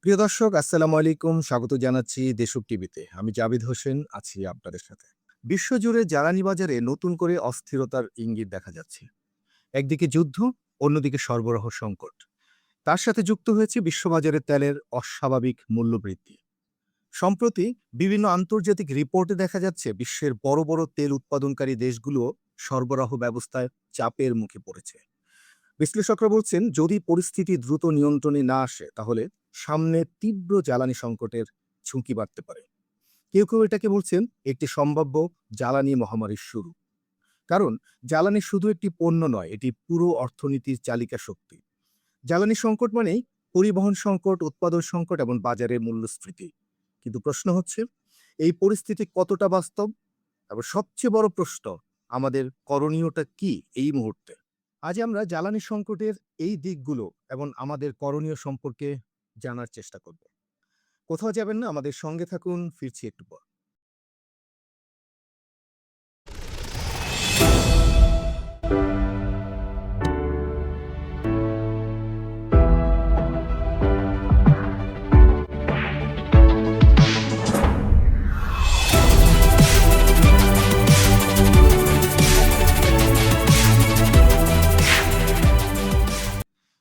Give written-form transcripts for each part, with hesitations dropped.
প্রিয় দর্শক, আসসালামু আলাইকুম। স্বাগত জানাচ্ছি দেশক টিভিতে। আমি জাবিদ হোসেন আছি আপনাদের সাথে। বিশ্বজুড়ে জ্বালানি বাজারে নতুন করে অস্থিরতার ইঙ্গিত দেখা যাচ্ছে। একদিকে যুদ্ধ, অন্যদিকে সরবরাহ সংকট। তার সাথে যুক্ত হয়েছে বিশ্ববাজারে তেলের অস্বাভাবিক মূল্যবৃদ্ধি। সম্প্রতি বিভিন্ন আন্তর্জাতিক রিপোর্টে দেখা যাচ্ছে বিশ্বের বড় বড় তেল উৎপাদনকারী দেশগুলো সরবরাহ ব্যবস্থায় চাপের মুখে পড়েছে। বিশ্লেষকরা বলছেন, যদি পরিস্থিতি দ্রুত নিয়ন্ত্রণে না আসে তাহলে সামনে তীব্র জ্বালানি সংকটের ঝুঁকি বাড়তে পারে। কেউ কেউ এটাকে বলছেন একটি সম্ভাব্য জ্বালানি মহামারীর শুরু। কারণ জ্বালানি শুধু একটি পণ্য নয়, এটি পুরো অর্থনীতির চালিকা শক্তি। জ্বালানি সংকট মানেই পরিবহন সংকট, উৎপাদন সংকট এবং বাজারের মূল্যস্ফীতি। কিন্তু প্রশ্ন হচ্ছে, এই পরিস্থিতি কতটা বাস্তব? এবং সবচেয়ে বড় প্রশ্ন, আমাদের করণীয়টা কি এই মুহূর্তে? আজ আমরা জ্বালানি সংকটের এই দিকগুলো এবং আমাদের করণীয় সম্পর্কে জানার চেষ্টা করব। কোথাও যাবেন না, আমাদের সঙ্গে থাকুন, ফিরছি একটু পর।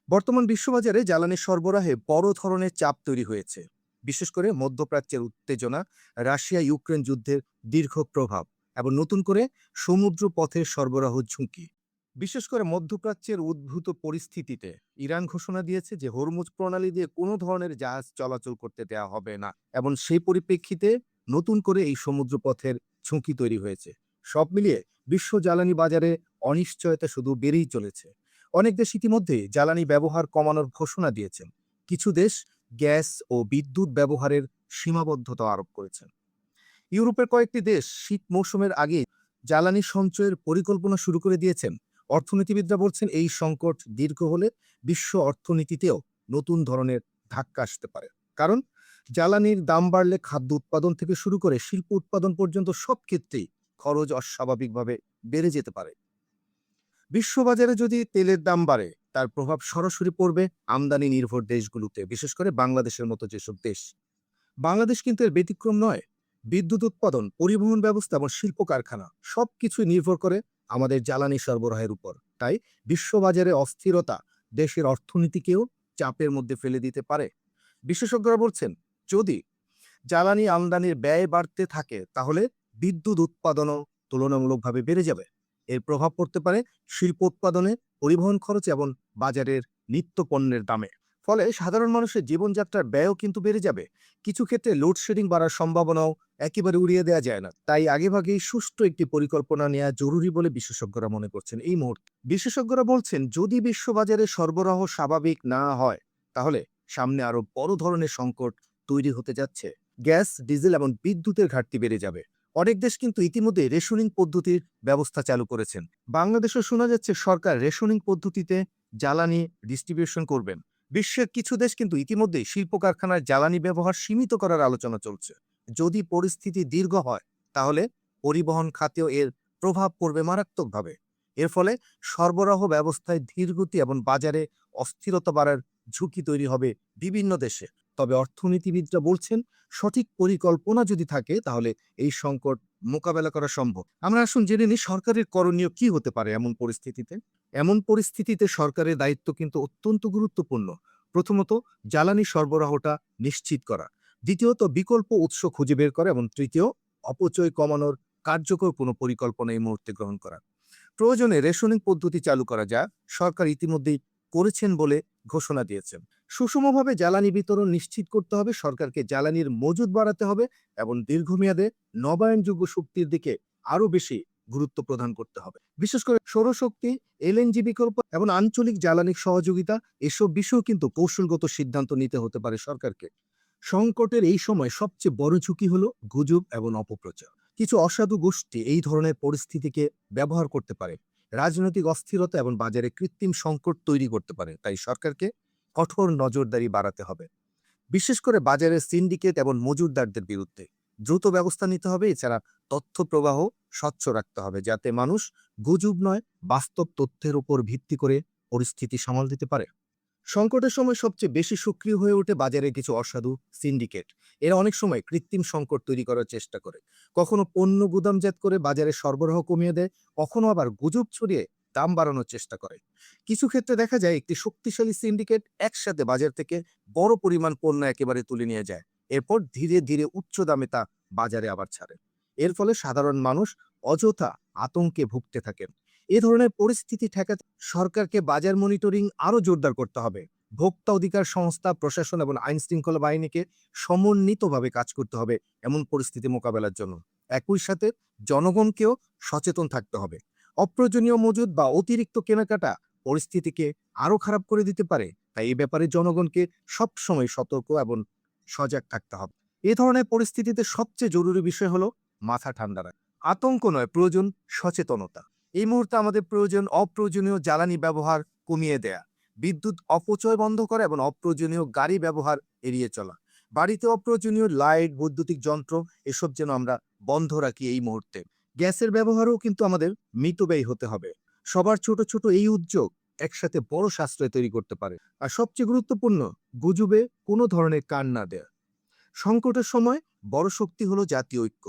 বর্তমান বিশ্ববাজারে জ্বালানির সরবরাহে বড় ধরনের চাপ তৈরি হয়েছে। বিশেষ করে মধ্যপ্রাচ্যের উত্তেজনা, রাশিয়া ইউক্রেন যুদ্ধের দীর্ঘ প্রভাব এবং নতুন করে সমুদ্র পথের সরবরাহ ঝুঁকি। বিশেষ করে মধ্যপ্রাচ্যের উদ্ভূত পরিস্থিতিতে ইরান ঘোষণা দিয়েছে যে হরমুজ প্রণালী দিয়ে কোনো ধরনের জাহাজ চলাচল করতে দেওয়া হবে না, এবং সেই পরিপ্রেক্ষিতে নতুন করে এই সমুদ্র পথের ঝুঁকি তৈরি হয়েছে। সব মিলিয়ে বিশ্ব জ্বালানি বাজারে অনিশ্চয়তা শুধু বেড়েই চলেছে। অনেক দেশ ইতিমধ্যে জ্বালানি ব্যবহার কমানোর ঘোষণা দিয়েছেন। কিছু দেশ গ্যাস ও বিদ্যুৎ ব্যবহারের সীমাবদ্ধতা আরোপ করেছেন। ইউরোপের কয়েকটি দেশ শীত মৌসুমের আগে জ্বালানি সঞ্চয়ের পরিকল্পনা শুরু করে দিয়েছেন। অর্থনীতিবিদরা বলছেন, এই সংকট দীর্ঘ হলে বিশ্ব অর্থনীতিতেও নতুন ধরনের ধাক্কা আসতে পারে। কারণ জ্বালানির দাম বাড়লে খাদ্য উৎপাদন থেকে শুরু করে শিল্প উৎপাদন পর্যন্ত সব ক্ষেত্রেই খরচ অস্বাভাবিকভাবে বেড়ে যেতে পারে। বিশ্ববাজারে যদি তেলের দাম বাড়ে, তার প্রভাব সরাসরি পড়বে আমদানি নির্ভর দেশগুলোতে, বিশেষ করে বাংলাদেশের মতো যেসব দেশ। বাংলাদেশ কিন্তু এর ব্যতিক্রম নয়। বিদ্যুৎ উৎপাদন, পরিবহন ব্যবস্থা এবং শিল্প কারখানা সবকিছুই নির্ভর করে আমাদের জ্বালানি সরবরাহের উপর। তাই বিশ্ববাজারে অস্থিরতা দেশের অর্থনীতিকেও চাপের মধ্যে ফেলে দিতে পারে। বিশেষজ্ঞরা বলছেন, যদি জ্বালানি আমদানির ব্যয় বাড়তে থাকে তাহলে বিদ্যুৎ উৎপাদনও তুলনামূলকভাবে বেড়ে যাবে। এর প্রভাব পড়তে পারে শিল্প উৎপাদনে, পরিবহন খরচ এবং বাজারের নিত্য পণ্যের দামে। ফলে সাধারণ মানুষের জীবনযাত্রার ব্যয়ও কিন্তু বেড়ে যাবে। কিছু ক্ষেত্রে লোডশেডিং বাড়ার সম্ভাবনাও একেবারে উড়িয়ে দেওয়া যায় না। তাই আগেভাগেই সুষ্ঠু একটি পরিকল্পনা নেওয়া জরুরি বলে বিশেষজ্ঞরা মনে করছেন এই মুহূর্তে। বিশেষজ্ঞরা বলছেন, যদি বিশ্ববাজারে সরবরাহ স্বাভাবিক না হয় তাহলে সামনে আরো বড় ধরনের সংকট তৈরি হতে যাচ্ছে। গ্যাস, ডিজেল এবং বিদ্যুতের ঘাটতি বেড়ে যাবে। অনেক দেশ কিন্তু ইতিমধ্যে রেশনিং পদ্ধতির ব্যবস্থা চালু করেছেন। বাংলাদেশও শোনা যাচ্ছে সরকার রেশনিং পদ্ধতিতে জ্বালানি ডিস্ট্রিবিউশন করবেন। বিশ্বের কিছু দেশ কিন্তু ইতিমধ্যেই শিল্প কারখানার জ্বালানি ব্যবহার সীমিত করার আলোচনা চলছে। যদি পরিস্থিতি দীর্ঘ হয় তাহলে পরিবহন খাতেও এর প্রভাব পড়বে মারাত্মকভাবে। এর ফলে সরবরাহ ব্যবস্থায় ধীরগতি এবং বাজারে অস্থিরতা বাড়ার ঝুঁকি তৈরি হবে বিভিন্ন দেশে। তবে অর্থনীতিবিদরা বলছেন, সঠিক পরিকল্পনা যদি থাকে তাহলে এই সংকট মোকাবেলা করা সম্ভব। আমরা আসুন জেনে নিই সরকারের করণীয় কি হতে পারে এমন পরিস্থিতিতে। এমন পরিস্থিতিতে সরকারের দায়িত্ব কিন্তু অত্যন্ত গুরুত্বপূর্ণ। প্রথমত, জ্বালানি সরবরাহটা নিশ্চিত করা। দ্বিতীয়ত, বিকল্প উৎস খুঁজে বের করা। এবং তৃতীয়, অপচয় কমানোর কার্যকর কোনো পরিকল্পনা এই মুহূর্তে গ্রহণ করা। প্রয়োজনে রেশনিং পদ্ধতি চালু করা, যা সরকার ইতিমধ্যেই করেছেন বলে ঘোষণা দিয়েছেন। সুষমভাবে জ্বালানি বিতরণ নিশ্চিত করতে হবে, সরকারকে জ্বালানির মজুদ বাড়াতে হবে এবং দীর্ঘমেয়াদে নবায়নযোগ্য শক্তির দিকে আরো বেশি গুরুত্ব প্রদান করতে হবে। বিশেষ করে সৌরশক্তি, এলএনজি বিকল্প এবং আঞ্চলিক জ্বালানি সহযোগিতা, এসব বিষয়েও কিন্তু কৌশলগত সিদ্ধান্ত নিতে হতে পারে সরকারকে। সংকটের এই সময় সবচেয়ে বড় ঝুঁকি হলো গুজব এবং অপপ্রচার। কিছু অসাধু গোষ্ঠী এই ধরনের পরিস্থিতিকে ব্যবহার করতে পারে, রাজনৈতিক অস্থিরতা এবং বাজারে কৃত্রিম সংকট তৈরি করতে পারে। তাই সরকারকে কঠোর নজরদারি বাড়াতে হবে, বিশেষ করে বাজারের সিন্ডিকেট এবং মজুরদারদের বিরুদ্ধে দ্রুত ব্যবস্থা নিতে হবে। এছাড়া তথ্য প্রবাহ স্বচ্ছ রাখতে হবে, যাতে মানুষ গুজব নয়, বাস্তব তথ্যের উপর ভিত্তি করে পরিস্থিতি সামাল দিতে পারে। সংকটের সময় সবচেয়ে বেশি সক্রিয় হয়ে ওঠে বাজারে কিছু অসাধু সিন্ডিকেট। এরা অনেক সময় কৃত্রিম সংকট তৈরি করার চেষ্টা করে। কখনো পণ্য গুদামজাত করে বাজারে সরবরাহ কমিয়ে দেয়, কখনো আবার গুজব ছড়িয়ে দাম বাড়ানোর চেষ্টা করে। কিছু ক্ষেত্রে দেখা যায় একটি শক্তিশালী সিন্ডিকেট একসাথে বাজার থেকে বড় পরিমাণ পণ্য একেবারে তুলে নিয়ে যায়, এরপর ধীরে ধীরে উচ্চ দামে তা বাজারে আবার ছাড়ে। এর ফলে সাধারণ মানুষ অযথা আতঙ্কে ভুগতে থাকেন। এ ধরনের পরিস্থিতি ঠেকাতে সরকারকে বাজার মনিটরিং আরও জোরদার করতে হবে। ভোক্তা অধিকার সংস্থা, প্রশাসন এবং আইন শৃঙ্খলা বাহিনীকে সমন্বিতভাবে কাজ করতে হবে এমন পরিস্থিতি মোকাবেলার জন্য। একই সাথে জনগণকেও সচেতন থাকতে হবে। অপ্রয়োজনীয় মজুদ বা অতিরিক্ত কেনাকাটা পরিস্থিতিকে আরও খারাপ করে দিতে পারে, তাই এই ব্যাপারে জনগণকে সবসময় সতর্ক এবং সজাগ থাকতে হবে। এ ধরনের পরিস্থিতিতে সবচেয়ে জরুরি বিষয় হলো মাথা ঠান্ডা রাখা। আতঙ্ক নয়, প্রয়োজন সচেতনতা। এই মুহূর্তে আমাদের প্রয়োজন অপ্রয়োজনীয় জ্বালানি ব্যবহার কমিয়ে দেয়া, বিদ্যুৎ অপচয় বন্ধ করা এবং অপ্রয়োজনীয় গাড়ি ব্যবহার এড়িয়ে চলা। বাড়িতে অপ্রয়োজনীয় লাইট, বৈদ্যুতিক যন্ত্র এসব যেন আমরা বন্ধ রাখি এই মুহূর্তে। গ্যাসের ব্যবহারও কিন্তু আমাদের মিতব্যয়ী হতে হবে। সবার ছোট ছোট এই উদ্যোগ একসাথে বড় সাশ্রয় তৈরি করতে পারে। আর সবচেয়ে গুরুত্বপূর্ণ, গুজবে কোনো ধরনের কান না দেয়া। সংকটের সময় বড় শক্তি হলো জাতীয় ঐক্য।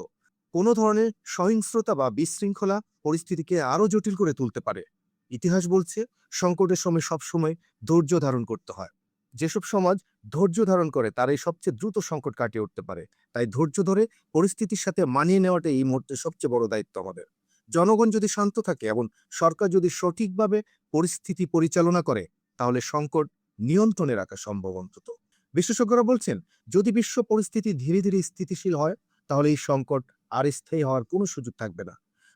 কোনো ধরনের সহিংসতা বা বিশৃঙ্খলা পরিস্থিতিকে আরও জটিল করে তুলতে পারে। ইতিহাস বলছে সংকটের সময় সবসময় ধৈর্য ধারণ করতে হয়। যেসব সমাজ ধৈর্য ধারণ করে তারাই সবচেয়ে দ্রুত সংকট কাটিয়ে উঠতে পারে। তাই ধৈর্য ধরে পরিস্থিতির সাথে মানিয়ে নেওয়াটা এই মুহূর্তে সবচেয়ে বড় দায়িত্ব আমাদের। জনগণ যদি শান্ত থাকে এবং সরকার যদি সঠিকভাবে পরিস্থিতি পরিচালনা করে, তাহলে সংকট নিয়ন্ত্রণে রাখা সম্ভব। অন্তত বিশেষজ্ঞরা বলছেন, যদি বিশ্ব পরিস্থিতি ধীরে ধীরে স্থিতিশীল হয়, তাহলে এই সংকট আর স্থায়ী হওয়ার কোনো সুযোগ থাকবে না।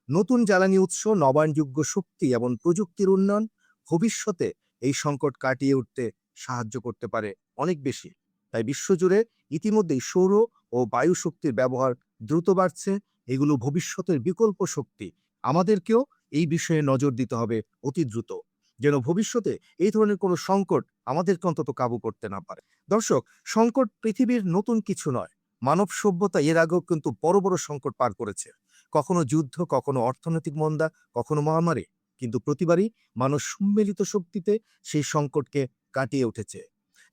নতুন জ্বালানি উৎস, নবায়নযোগ্য শক্তি এবং প্রযুক্তির উন্নয়ন ভবিষ্যতে এই সংকট কাটিয়ে উঠতে সাহায্য করতে পারে অনেক বেশি। তাই বিশ্বজুড়ে ইতিমধ্যেই সৌর ও বায়ু শক্তির ব্যবহার দ্রুত বাড়ছে। এগুলো ভবিষ্যতের বিকল্প শক্তি। আমাদেরকেও এই বিষয়ে নজর দিতে হবে অতি দ্রুত, যেন ভবিষ্যতে এই ধরনের কোনো সংকট আমাদেরকে অন্তত কাবু করতে না পারে। দর্শক, সংকট পৃথিবীর নতুন কিছু নয়। মানব সভ্যতা এর আগেও কিন্তু বড় বড় সংকট পার করেছে। কখনো যুদ্ধ, কখনো অর্থনৈতিক মন্দা, কখনো মহামারী। কিন্তু প্রতিবারই মানুষ সম্মিলিত শক্তিতে সেই সংকটকে কাটিয়ে উঠেছে।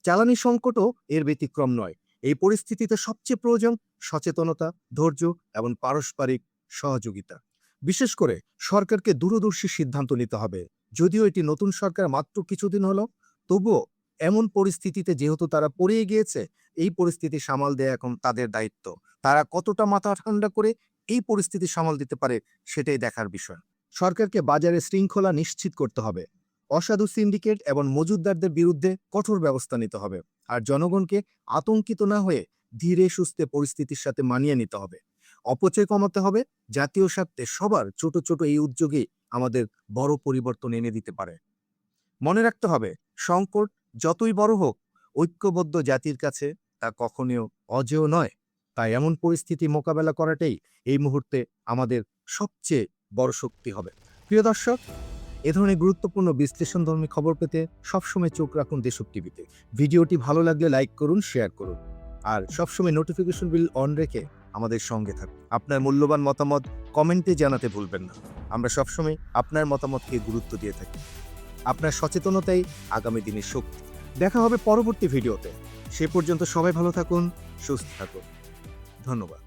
জ্বালানি সংকটও এর ব্যতিক্রম নয়। এই পরিস্থিতিতে সবচেয়ে প্রয়োজন সচেতনতা, ধৈর্য এবং পারস্পরিক সহযোগিতা। বিশেষ করে সরকারকে দূরদর্শী সিদ্ধান্ত নিতে হবে। যদিও এটি নতুন সরকার মাত্র কিছুদিন হলো, তবুও এমন পরিস্থিতিতে যেহেতু তারা পড়ে গিয়েছে, এই পরিস্থিতি সামাল দেয়া এখন তাদের দায়িত্ব। তারা কতটা মাথা ঠান্ডা করে এই পরিস্থিতি সামাল দিতে পারে, সেটাই দেখার বিষয়। সরকারকে বাজারে শৃঙ্খলা নিশ্চিত করতে হবে। অসাধু সিন্ডিকেট এবং মজুতদারদের বিরুদ্ধে কঠোর ব্যবস্থা নিতে হবে। আর জনগণকে আতঙ্কিত না হয়ে ধীরে সুস্থে পরিস্থিতির সাথে মানিয়ে নিতে হবে। অপচয় কমাতে হবে। জাতীয় স্বার্থে সবার ছোট ছোট এই উদ্যোগই আমাদের বড় পরিবর্তন এনে দিতে পারে। মনে রাখতে হবে, সংকট যতই বড় হোক, ঐক্যবদ্ধ জাতির কাছে তা কখনো অজেয় নয়। তাই এমন পরিস্থিতি মোকাবেলা করাটাই এই মুহূর্তে আমাদের সবচেয়ে বড় শক্তি হবে। প্রিয় দর্শক, এ ধরনের গুরুত্বপূর্ণ বিশ্লেষণধর্মী খবর পেতে সবসময় চোখ রাখুন দেশক টিভিতে। ভিডিওটি ভালো লাগলে লাইক করুন, শেয়ার করুন, আর সবসময় নোটিফিকেশন বিল অন রেখে আমাদের সঙ্গে থাকুন। আপনার মূল্যবান মতামত কমেন্টে জানাতে ভুলবেন না। আমরা সবসময় আপনার মতামতকে গুরুত্ব দিয়ে থাকি। আপনার সচেতনতাই আগামী দিনের শক্তি। দেখা হবে পরবর্তী ভিডিওতে। সে পর্যন্ত সবাই ভালো থাকুন, সুস্থ থাকুন। ধন্যবাদ।